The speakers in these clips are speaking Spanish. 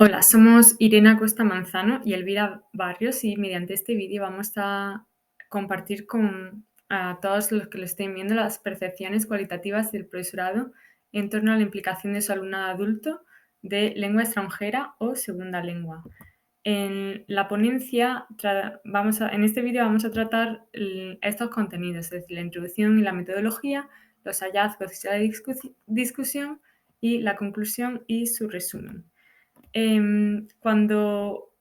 Hola, somos Irene Costa Manzano y Elvira Barrios y mediante este vídeo vamos a compartir con a todos los que lo estén viendo las percepciones cualitativas del profesorado en torno a la implicación de su alumnado adulto de lengua extranjera o segunda lengua. En la ponencia, en este vídeo vamos a tratar estos contenidos, es decir, la introducción y la metodología, los hallazgos y la discusión y la conclusión y su resumen. Cuando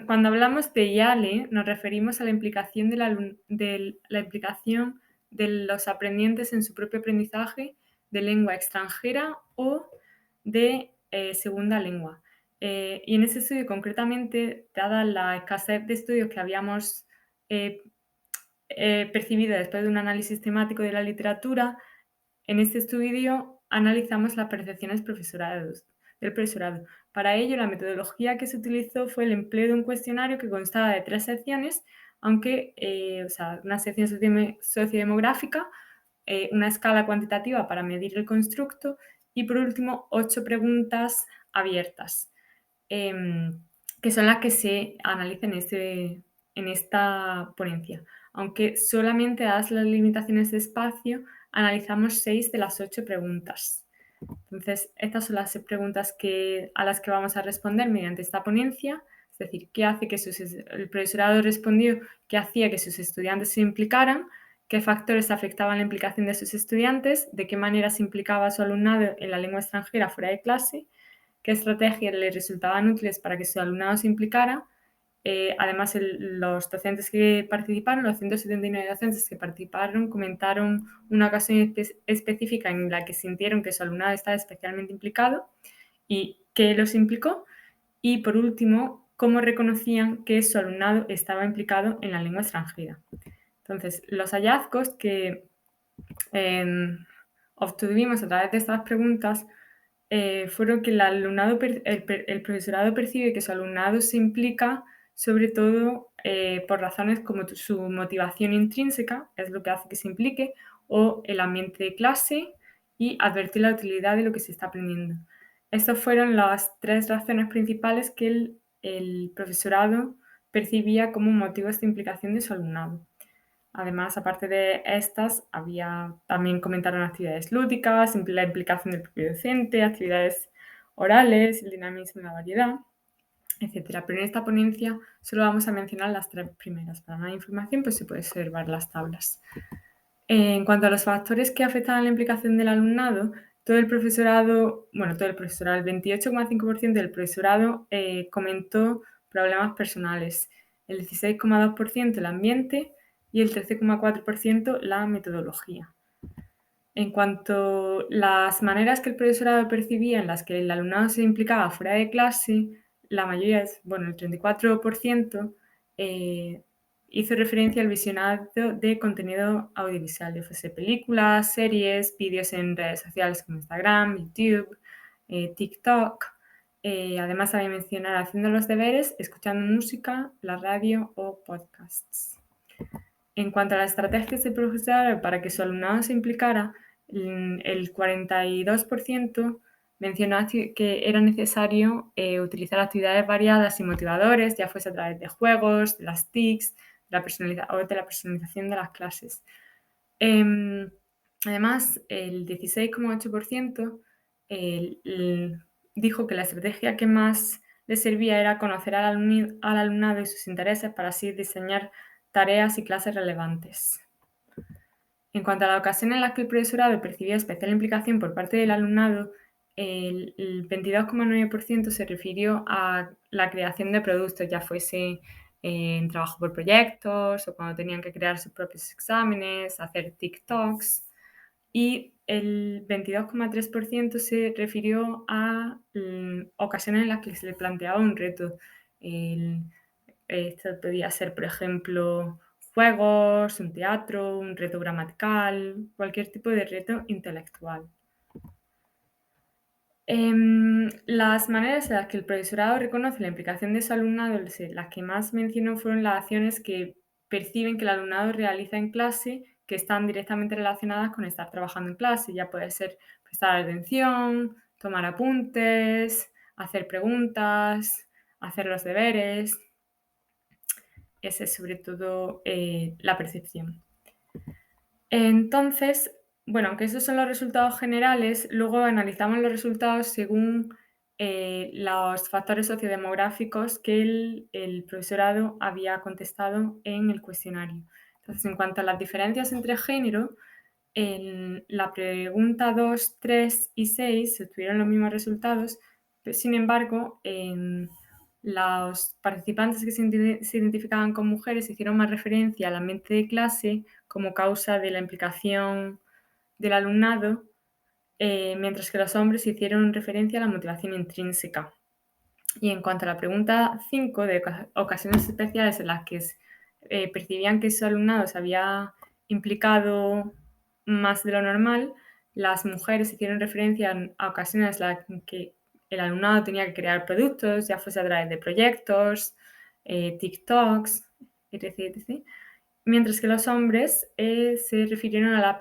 hablamos de IALE, nos referimos a la implicación la implicación de los aprendientes en su propio aprendizaje de lengua extranjera o de segunda lengua. Y en ese estudio, concretamente, dada la escasez de estudios que habíamos eh, percibido después de un análisis temático de la literatura, en este estudio analizamos las percepciones del profesorado. Para ello, la metodología que se utilizó fue el empleo de un cuestionario que constaba de 3 secciones, aunque, una sección sociodemográfica, una escala cuantitativa para medir el constructo y, por último, 8 preguntas abiertas, que son las que se analizan en esta ponencia. Aunque solamente dadas las limitaciones de espacio, analizamos 6 de las 8 preguntas. Entonces, estas son las preguntas a las que vamos a responder mediante esta ponencia. Es decir, el profesorado respondió qué hacía que sus estudiantes se implicaran, qué factores afectaban la implicación de sus estudiantes, de qué manera se implicaba su alumnado en la lengua extranjera fuera de clase, qué estrategias les resultaban útiles para que su alumnado se implicara. Además, los docentes que participaron, los 179 docentes que participaron, comentaron una ocasión específica en la que sintieron que su alumnado estaba especialmente implicado y qué los implicó. Y, por último, cómo reconocían que su alumnado estaba implicado en la lengua extranjera. Entonces, los hallazgos que obtuvimos a través de estas preguntas fueron que el profesorado percibe que su alumnado se implica sobre todo por razones como su motivación intrínseca, es lo que hace que se implique, o el ambiente de clase y advertir la utilidad de lo que se está aprendiendo. Estas fueron las 3 razones principales que el profesorado percibía como motivos de implicación de su alumnado. Además, aparte de estas, también comentaron actividades lúdicas, la implicación del propio docente, actividades orales, el dinamismo y la variedad, etc. Pero en esta ponencia solo vamos a mencionar las 3 primeras. Para más información, pues se puede observar las tablas. En cuanto a los factores que afectan a la implicación del alumnado, todo el profesorado, el 28,5% del profesorado comentó problemas personales, el 16,2% el ambiente y el 13,4% la metodología. En cuanto a las maneras que el profesorado percibía en las que el alumnado se implicaba fuera de clase, la mayoría, el 34%, hizo referencia al visionado de contenido audiovisual, ya fuese películas, series, vídeos en redes sociales como Instagram, YouTube, TikTok. Además, también mencionar haciendo los deberes, escuchando música, la radio o podcasts. En cuanto a las estrategias del profesorado para que su alumnado se implicara, el 42% mencionó que era necesario utilizar actividades variadas y motivadores, ya fuese a través de juegos, de las TICs, o de la personalización de las clases. Además, el 16,8% dijo que la estrategia que más le servía era conocer al alumnado y sus intereses para así diseñar tareas y clases relevantes. En cuanto a la ocasión en la que el profesorado percibía especial implicación por parte del alumnado, el 22,9% se refirió a la creación de productos, ya fuese en trabajo por proyectos o cuando tenían que crear sus propios exámenes, hacer TikToks. Y el 22,3% se refirió a ocasiones en las que se le planteaba un reto. Esto podía ser, por ejemplo, juegos, un teatro, un reto gramatical, cualquier tipo de reto intelectual. Las maneras en las que el profesorado reconoce la implicación de su alumnado, las que más mencionó fueron las acciones que perciben que el alumnado realiza en clase que están directamente relacionadas con estar trabajando en clase. Ya puede ser prestar atención, tomar apuntes, hacer preguntas, hacer los deberes. Esa es sobre todo la percepción. Entonces, bueno, aunque esos son los resultados generales, luego analizamos los resultados según los factores sociodemográficos que el profesorado había contestado en el cuestionario. Entonces, en cuanto a las diferencias entre género, en la pregunta 2, 3 y 6 se obtuvieron los mismos resultados, pero sin embargo, en los participantes que se identificaban con mujeres hicieron más referencia al ambiente de clase como causa de la implicación del alumnado, mientras que los hombres hicieron referencia a la motivación intrínseca. Y en cuanto a la pregunta 5 de ocasiones especiales en las que percibían que su alumnado se había implicado más de lo normal, las mujeres hicieron referencia a ocasiones en las que el alumnado tenía que crear productos, ya fuese a través de proyectos, TikToks, etc, etc. Mientras que los hombres se refirieron a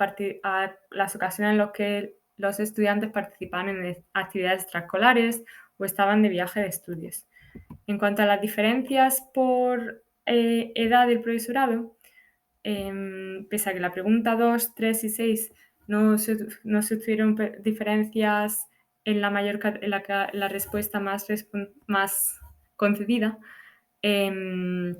las ocasiones en las que los estudiantes participaban en actividades extraescolares o estaban de viaje de estudios. En cuanto a las diferencias por edad del profesorado, pese a que la pregunta 2, 3 y 6 no se tuvieron diferencias en la respuesta más concedida, en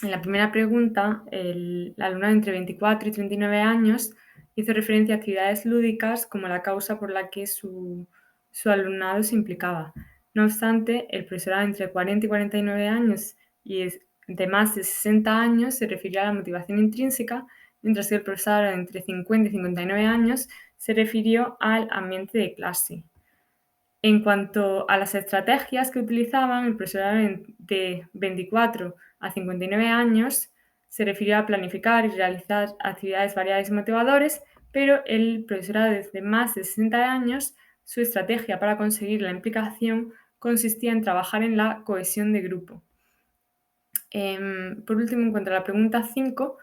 la primera pregunta, el alumnado entre 24 y 39 años hizo referencia a actividades lúdicas como la causa por la que su alumnado se implicaba. No obstante, el profesorado entre 40 y 49 años y de más de 60 años se refirió a la motivación intrínseca, mientras que el profesorado entre 50 y 59 años se refirió al ambiente de clase. En cuanto a las estrategias que utilizaban, el profesorado de 24 a 59 años se refirió a planificar y realizar actividades variadas y motivadoras, pero el profesorado de más de 60 años, su estrategia para conseguir la implicación consistía en trabajar en la cohesión de grupo. Por último, en cuanto a la pregunta 5,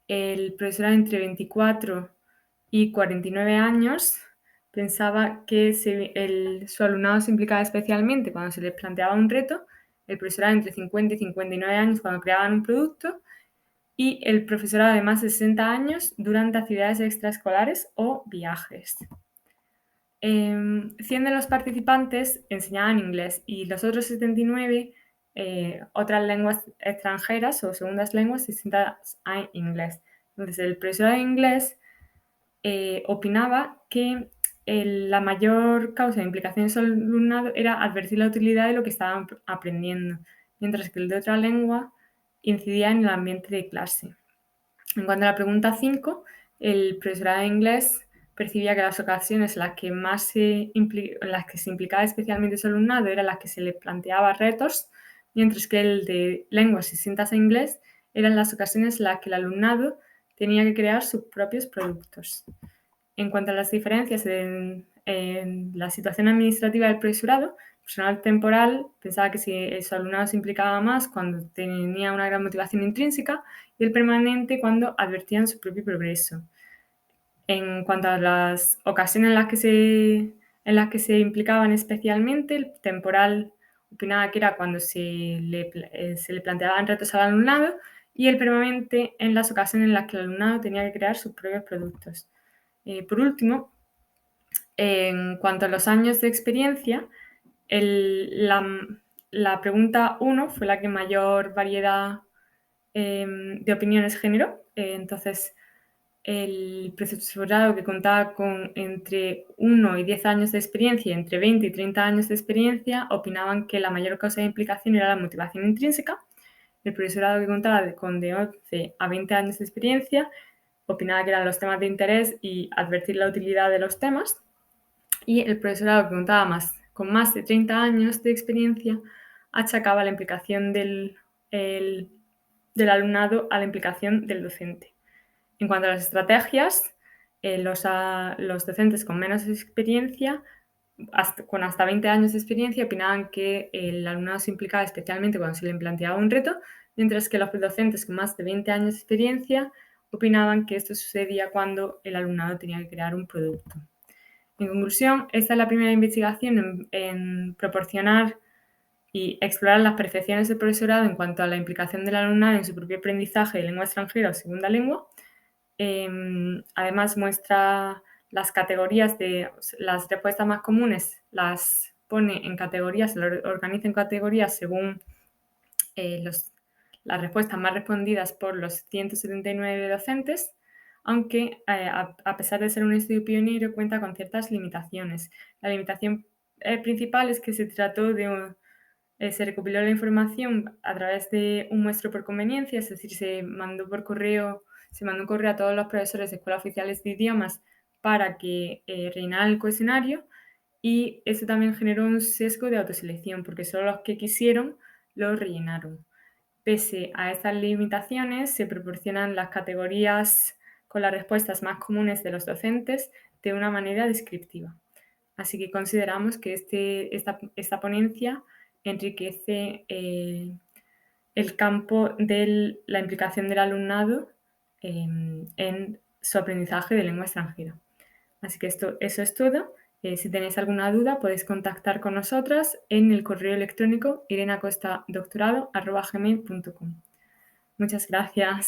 el profesorado entre 24 y 49 años pensaba que su alumnado se implicaba especialmente cuando se les planteaba un reto, el profesorado entre 50 y 59 años cuando creaban un producto y el profesorado de más de 60 años durante actividades extraescolares o viajes. 100 de los participantes enseñaban inglés y los otros 79 otras lenguas extranjeras o segundas lenguas distintas a inglés. Entonces, el profesor de inglés opinaba que la mayor causa de implicación de su alumnado era advertir la utilidad de lo que estaban aprendiendo, mientras que el de otra lengua incidía en el ambiente de clase. En cuanto a la pregunta 5, el profesorado de inglés percibía que las ocasiones en las que se implicaba especialmente su alumnado eran las que se le planteaba retos, mientras que el de lenguas distintas a inglés eran las ocasiones en las que el alumnado tenía que crear sus propios productos. En cuanto a las diferencias en la situación administrativa del profesorado, el personal temporal pensaba que su alumnado se implicaba más cuando tenía una gran motivación intrínseca y el permanente cuando advertían su propio progreso. En cuanto a las ocasiones en las que se implicaban especialmente, el temporal opinaba que era cuando se le planteaban retos al alumnado y el permanente en las ocasiones en las que el alumnado tenía que crear sus propios productos. Por último, en cuanto a los años de experiencia, la pregunta 1 fue la que mayor variedad de opiniones generó. Entonces, el profesorado que contaba con entre 1 y 10 años de experiencia y entre 20 y 30 años de experiencia opinaban que la mayor causa de implicación era la motivación intrínseca. El profesorado que contaba con de 11 a 20 años de experiencia opinaba que eran los temas de interés y advertir la utilidad de los temas. Y el profesorado que contaba con más de 30 años de experiencia achacaba la implicación del alumnado a la implicación del docente. En cuanto a las estrategias, los docentes con menos experiencia, con hasta 20 años de experiencia, opinaban que el alumnado se implicaba especialmente cuando se le planteaba un reto, mientras que los docentes con más de 20 años de experiencia opinaban que esto sucedía cuando el alumnado tenía que crear un producto. En conclusión, esta es la primera investigación en proporcionar y explorar las percepciones del profesorado en cuanto a la implicación del alumnado en su propio aprendizaje de lengua extranjera o segunda lengua. Además muestra las categorías de las respuestas más comunes, las pone en categorías, lo organiza en categorías según las respuestas más respondidas por los 179 docentes, aunque a pesar de ser un estudio pionero cuenta con ciertas limitaciones. La limitación principal es que se trató de se recopiló la información a través de un muestreo por conveniencia, es decir, se mandó un correo a todos los profesores de escuelas oficiales de idiomas para que rellenaran el cuestionario, y eso también generó un sesgo de autoselección, porque solo los que quisieron lo rellenaron. Pese a estas limitaciones, se proporcionan las categorías con las respuestas más comunes de los docentes de una manera descriptiva. Así que consideramos que esta ponencia enriquece el campo de la implicación del alumnado en su aprendizaje de lengua extranjera. Así que eso es todo. Si tenéis alguna duda, podéis contactar con nosotras en el correo electrónico irenacostadoctorado@gmail.com. Muchas gracias.